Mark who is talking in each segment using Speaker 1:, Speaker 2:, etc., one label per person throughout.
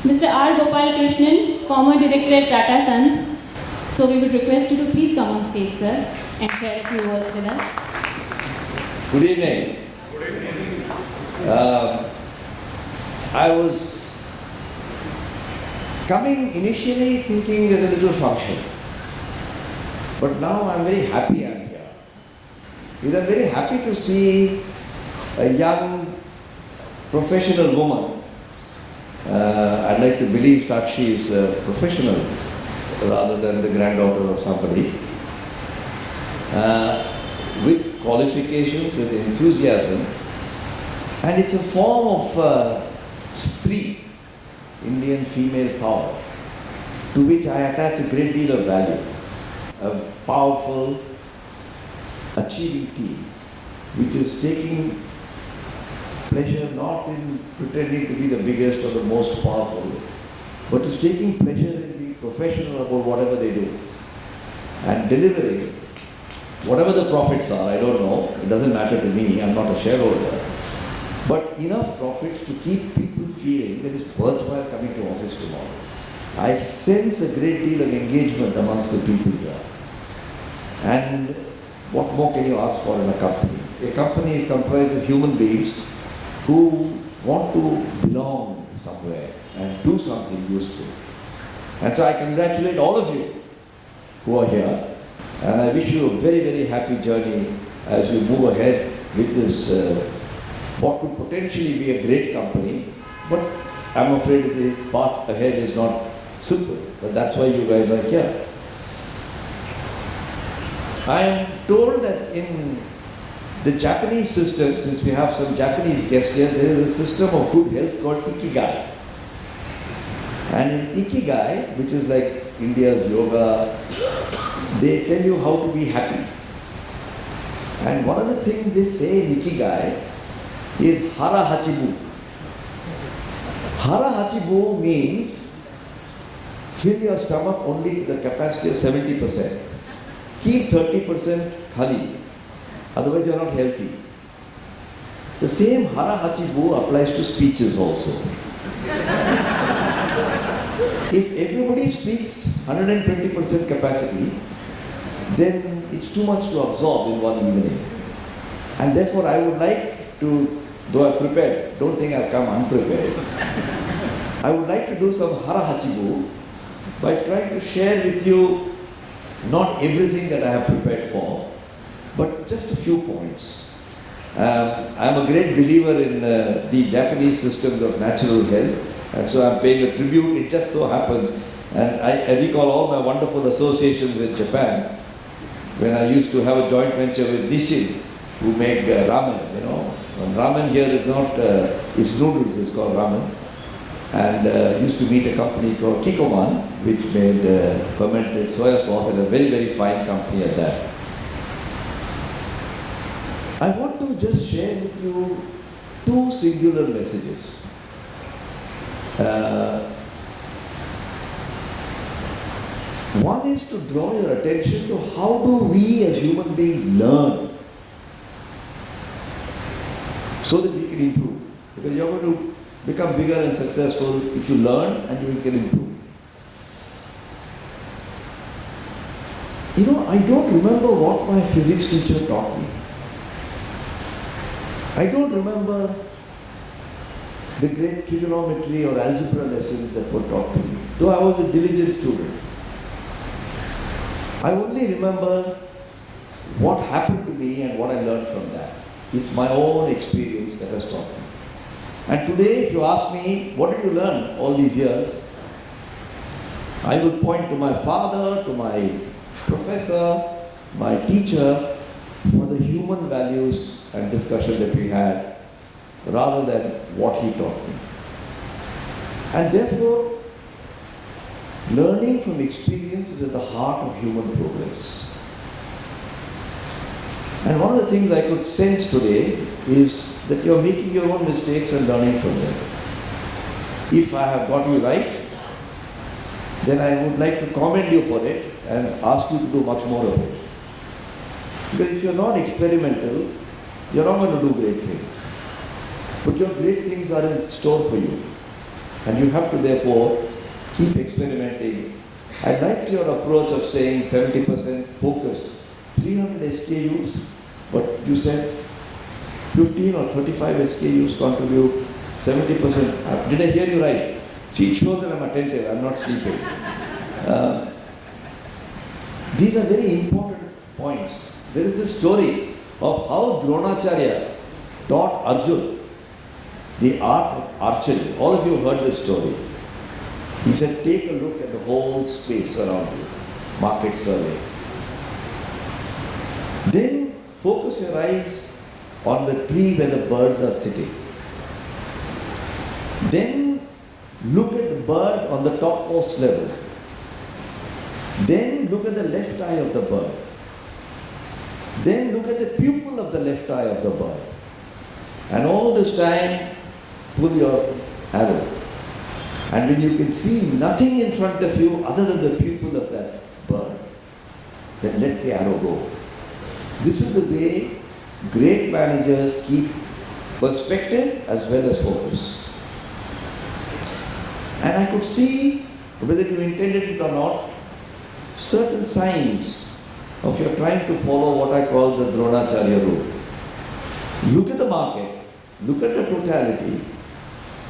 Speaker 1: Mr. R Gopal Krishnan, former director at Tata Sons. So we would request you to please come on stage, sir, and share a few words with us.
Speaker 2: Good evening. I was coming initially thinking there's a little function, but now I'm very happy I'm here. Because I'm very happy to see a young professional woman. I'd like to believe Sakshi is a professional rather than the granddaughter of somebody. With qualifications, with enthusiasm, and it's a form of Stree, Indian female power, to which I attach a great deal of value. A powerful, achieving team, which is taking pleasure not in pretending to be the biggest or the most powerful, but is taking pleasure in being professional about whatever they do and delivering whatever the profits are. I don't know, it doesn't matter to me, I'm not a shareholder, but enough profits to keep people feeling that it's worthwhile coming to office tomorrow. I sense a great deal of engagement amongst the people here. And what more can you ask for in a company? A company is comprised of human beings who want to belong somewhere and do something useful. And so I congratulate all of you who are here, and I wish you a very, very happy journey as you move ahead with this, what could potentially be a great company, but I'm afraid that the path ahead is not simple, but that's why you guys are here. I am told that in the Japanese system, since we have some Japanese guests here, there is a system of good health called Ikigai. And in Ikigai, which is like India's yoga, they tell you how to be happy. And one of the things they say in Ikigai is Hara Hachibu. Hara Hachibu means fill your stomach only to the capacity of 70%. Keep 30% khali. Otherwise you are not healthy. The same Hara Hachibu applies to speeches also. If everybody speaks 120% capacity, then it's too much to absorb in one evening. And therefore I would like to, though I've prepared, don't think I've come unprepared, I would like to do some Hara Hachibu by trying to share with you not everything that I have prepared for, but just a few points. I'm a great believer in the Japanese systems of natural health, and so I'm paying a tribute. It just so happens, and I recall all my wonderful associations with Japan when I used to have a joint venture with Nissin, who make ramen, you know. And ramen here is not, it's noodles, it's called ramen. And used to meet a company called Kikkoman, which made fermented soya sauce, and a very, very fine company at that. I want to just share with you two singular messages. One is to draw your attention to how do we as human beings learn so that we can improve. Because you're going to become bigger and successful if you learn and you can improve. You know, I don't remember what my physics teacher taught me. I don't remember the great trigonometry or algebra lessons that were taught to me, though I was a diligent student. I only remember what happened to me and what I learned from that. It's my own experience that has taught me. And today, if you ask me, what did you learn all these years? I will point to my father, to my professor, my teacher, for the human values and discussion that we had, rather than what he taught me. And therefore, learning from experience is at the heart of human progress. And one of the things I could sense today is that you're making your own mistakes and learning from them. If I have got you right, then I would like to commend you for it and ask you to do much more of it. Because if you're not experimental, you're not going to do great things. But your great things are in store for you. And you have to therefore keep experimenting. I liked your approach of saying 70% focus, 300 SKUs, but you said 15 or 35 SKUs contribute 70%. Did I hear you right? See, it shows that I'm attentive, I'm not sleeping. These are very important points. There is a story of how Dronacharya taught Arjun the art of archery. All of you have heard this story. He said, take a look at the whole space around you, market survey. Then focus your eyes on the tree where the birds are sitting. Then look at the bird on the topmost level. Then look at the left eye of the bird. Then look at the pupil of the left eye of the bird. And all this time, pull your arrow. And when you can see nothing in front of you other than the pupil of that bird, then let the arrow go. This is the way great managers keep perspective as well as focus. And I could see, whether you intended it or not, certain signs of your trying to follow what I call the Dronacharya rule. Look at the market, look at the totality,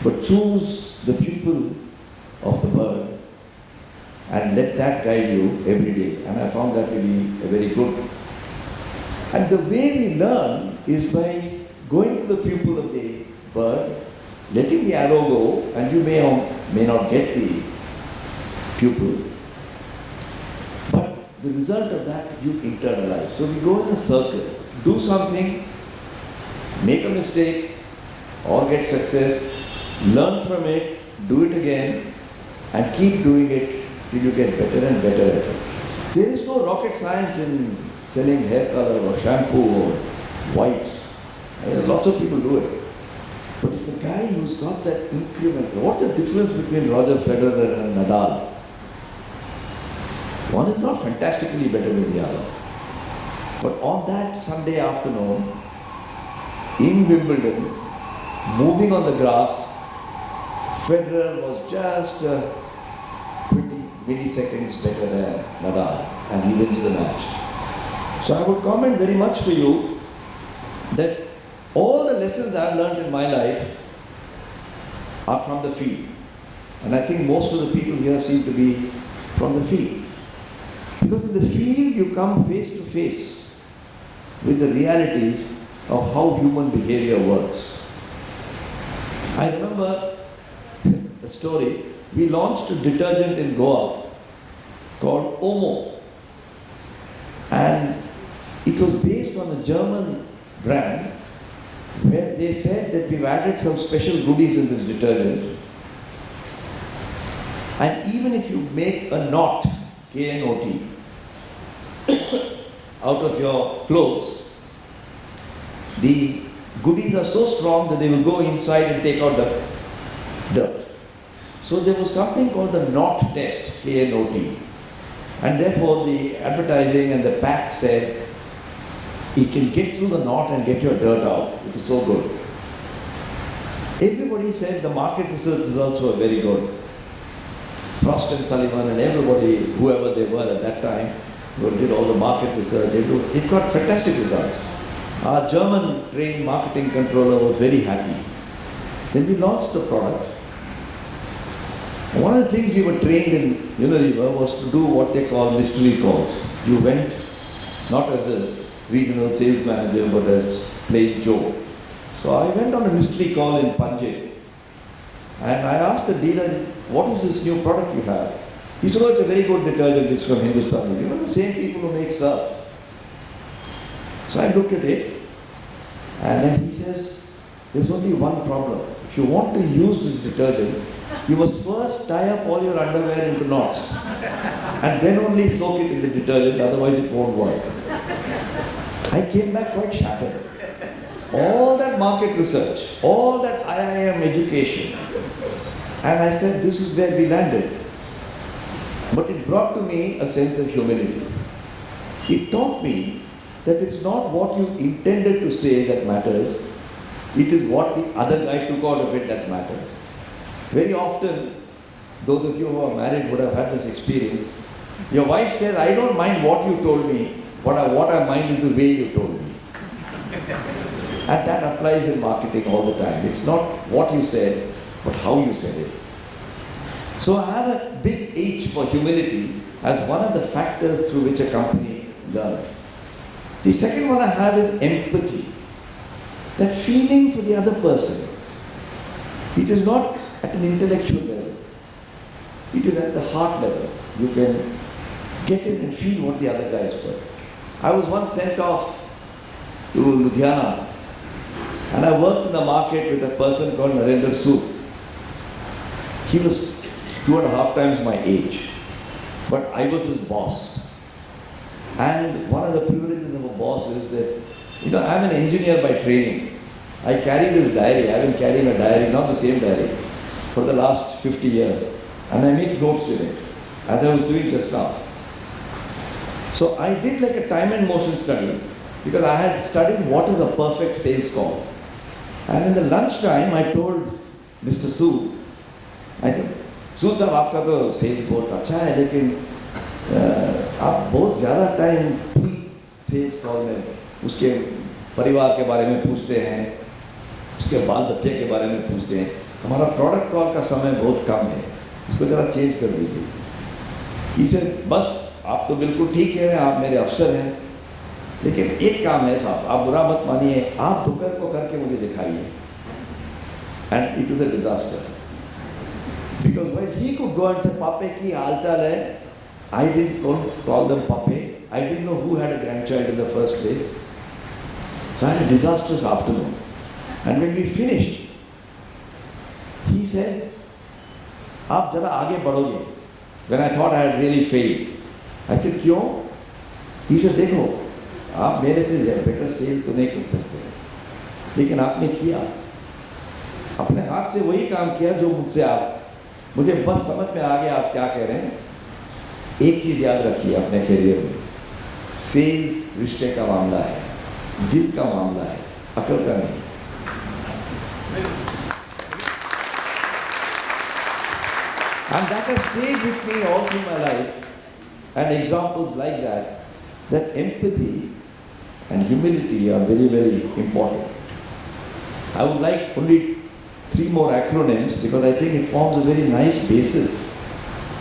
Speaker 2: but choose the pupil of the bird and let that guide you every day. And I found that to be a very good. And the way we learn is by going to the pupil of the bird, letting the arrow go, and you may or may not get the pupil. But the result of that you internalize. So we go in a circle, do something, make a mistake, or get success, learn from it, do it again, and keep doing it till you get better and better at it. There is no rocket science in selling hair color or shampoo or wipes. Lots of people do it. But it's the guy who's got that increment. What's the difference between Roger Federer and Nadal? One is not fantastically better than the other. But on that Sunday afternoon, in Wimbledon, moving on the grass, Federer was just 20 milliseconds better than Nadal, and he wins the match. So I would comment very much for you that all the lessons I've learned in my life are from the field. And I think most of the people here seem to be from the field. Because in the field you come face to face with the realities of how human behavior works. I remember a story. We launched a detergent in Goa called Omo. And it was based on a German brand where they said that we've added some special goodies in this detergent. And even if you make a knot, K-N-O-T, out of your clothes, the goodies are so strong that they will go inside and take out the dirt. So there was something called the knot test, K-N-O-T. And therefore the advertising and the pack said, it can get through the knot and get your dirt out. It is so good. Everybody said the market research results were very good. Frost and Sullivan and everybody, whoever they were at that time, who did all the market research, it got fantastic results. Our German trained marketing controller was very happy. Then we launched the product. One of the things we were trained in Unilever was to do what they call mystery calls. You went not as a regional sales manager, but as plain Joe. So I went on a mystery call in Panjim, and I asked the dealer, what is this new product you have? He said, oh, it's a very good detergent, it's from Hindustan. You know, the same people who make surf. So I looked at it, and then he says, there's only one problem. If you want to use this detergent, you must first tie up all your underwear into knots, and then only soak it in the detergent, otherwise it won't work. I came back quite shattered. All that market research, all that IIM education, and I said, this is where we landed. But it brought to me a sense of humility. It taught me that it's not what you intended to say that matters, it is what the other guy took out of it that matters. Very often, those of you who are married would have had this experience. Your wife says, I don't mind what you told me, what I mind is the way you told me. And that applies in marketing all the time. It's not what you said, but how you said it. So I have a big H for humility as one of the factors through which a company learns. The second one I have is empathy. That feeling for the other person. It is not at an intellectual level. It is at the heart level. You can get in and feel what the other guy is felt. I was once sent off to Ludhiana, and I worked in the market with a person called Narendra Sood. He was 2.5 times my age, but I was his boss. And one of the privileges of a boss is that, I'm an engineer by training. I carry this diary. I've been carrying a diary, not the same diary, for the last 50 years. And I make notes in it, as I was doing just now. So I did like a time and motion study, because I had studied what is a perfect sales call. And in the lunchtime, I told Mr. Sood, I said, Sood साहब आपका तो sales बहुत अच्छा है, लेकिन आप बहुत ज़्यादा टाइम प्री सेल्स कॉल में उसके परिवार के बारे में पूछते हैं, उसके बाल बच्चे के बारे में पूछते हैं. हमारा प्रोडक्ट कॉल का समय बहुत कम है, उसको ज़रा चेंज कर दीजिए. इसे बस आप तो बिल्कुल ठीक है, आप मेरे अफसर हैं, लेकिन एक काम है साहब, आप बुरा मत मानिए, आप दोपहर को करके मुझे दिखाइए. And it was a disaster, because when he could go and से पापे की हालचाल है, I didn't call them pape. I didn't know who had a grandchild in the first place. So I had a disastrous afternoon. And when we finished, he said, आप जरा आगे बढ़ोगे. When I thought I had really failed, I said, क्यों? He said, देखो, आप मेरे से better cell तो नहीं कर सकते, लेकिन आपने किया, अपने हाथ से वही काम किया जो मुझे बस समझ में आ गया आप क्या कह रहे हैं. एक चीज़ याद रखिए अपने करियर में, सेल्स रिश्ते का मामला है, दिल का मामला है, अकल का नहीं. And that has stayed with me all through my life. And examples like that empathy and humility are very, very important. I would like only 3 more acronyms, because I think it forms a very nice basis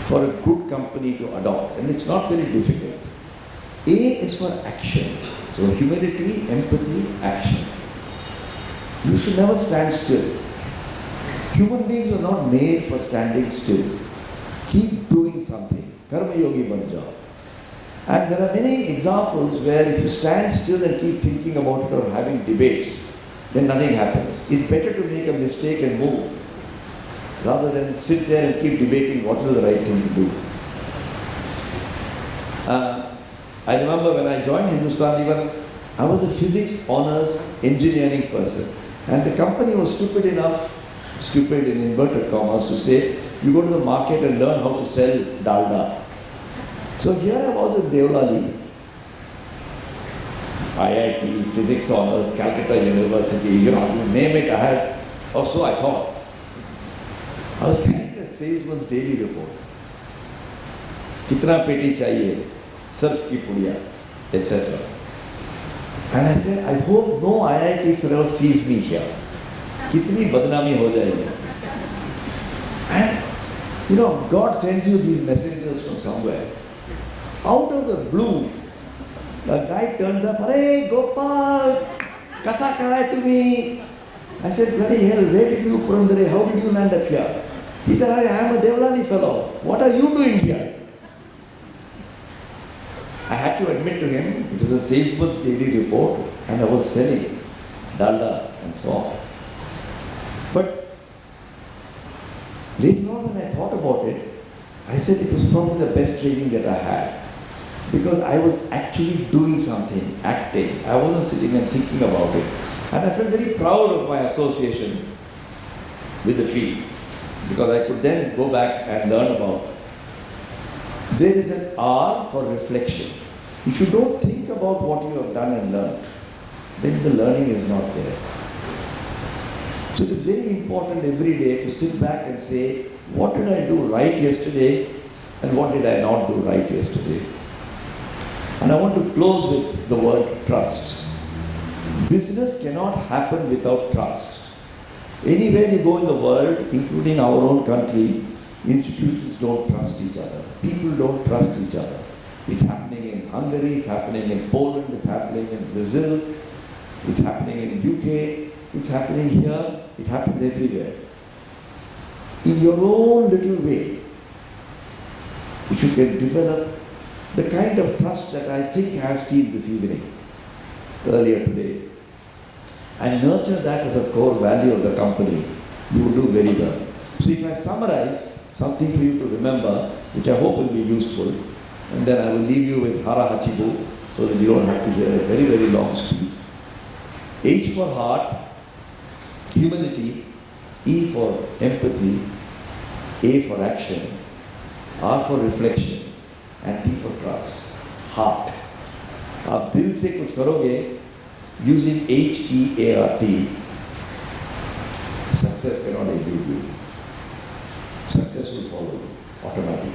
Speaker 2: for a good company to adopt, and it's not very difficult. A is for action. So humility, empathy, action. You should never stand still. Human beings are not made for standing still. Keep doing something. Karma yogi ban jao. And there are many examples where if you stand still and keep thinking about it or having debates, then nothing happens. It's better to make a mistake and move, rather than sit there and keep debating what is the right thing to do. I remember when I joined Hindustan, even I was a physics honors engineering person, and the company was stupid enough, stupid in inverted commas, to say, you go to the market and learn how to sell dalda. So here I was in Devlali, IIT, physics honors, Calcutta University, you name it, I had, or so I thought. I was carrying a salesman's daily report. Kitna peti chahiye, surf ki pudiya, etc. And I said, I hope no IIT fellow sees me here. Kitni badnami ho jayegi. And God sends you these messengers from somewhere. Out of the blue, the guy turns up, "Hey Gopal, kasa kaha hai tumi?" I said, bloody hell, where did you Purandare? How did you land up here? He said, I am a Devlani fellow. What are you doing here? I had to admit to him, it was a salesman's daily report, and I was selling dalda and so on. But later on when I thought about it, I said it was probably the best training that I had. Because I was actually doing something, acting. I wasn't sitting and thinking about it. And I felt very proud of my association with the field, because I could then go back and learn about it. There is an R for reflection. If you don't think about what you have done and learned, then the learning is not there. So it is very important every day to sit back and say, what did I do right yesterday and what did I not do right yesterday? And I want to close with the word trust. Business cannot happen without trust. Anywhere you go in the world, including our own country, institutions don't trust each other. People don't trust each other. It's happening in Hungary, it's happening in Poland, it's happening in Brazil, it's happening in UK, it's happening here, it happens everywhere. In your own little way, if you can develop the kind of trust that I think I have seen this evening, earlier today, and nurture that as a core value of the company, you will do very well. So if I summarize something for you to remember, which I hope will be useful, and then I will leave you with Hara Hachibu, so that you don't have to hear a very, very long speech. H for heart, humility, E for empathy, A for action, R for reflection, and T for trust, heart. आप दिल से कुछ करोगे using HEART, success cannot elude you. Success will follow you automatically.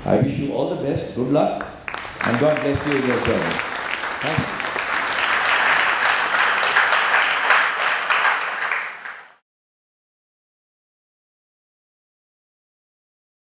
Speaker 2: I wish you all the best, good luck, and God bless you in your journey. Thank you.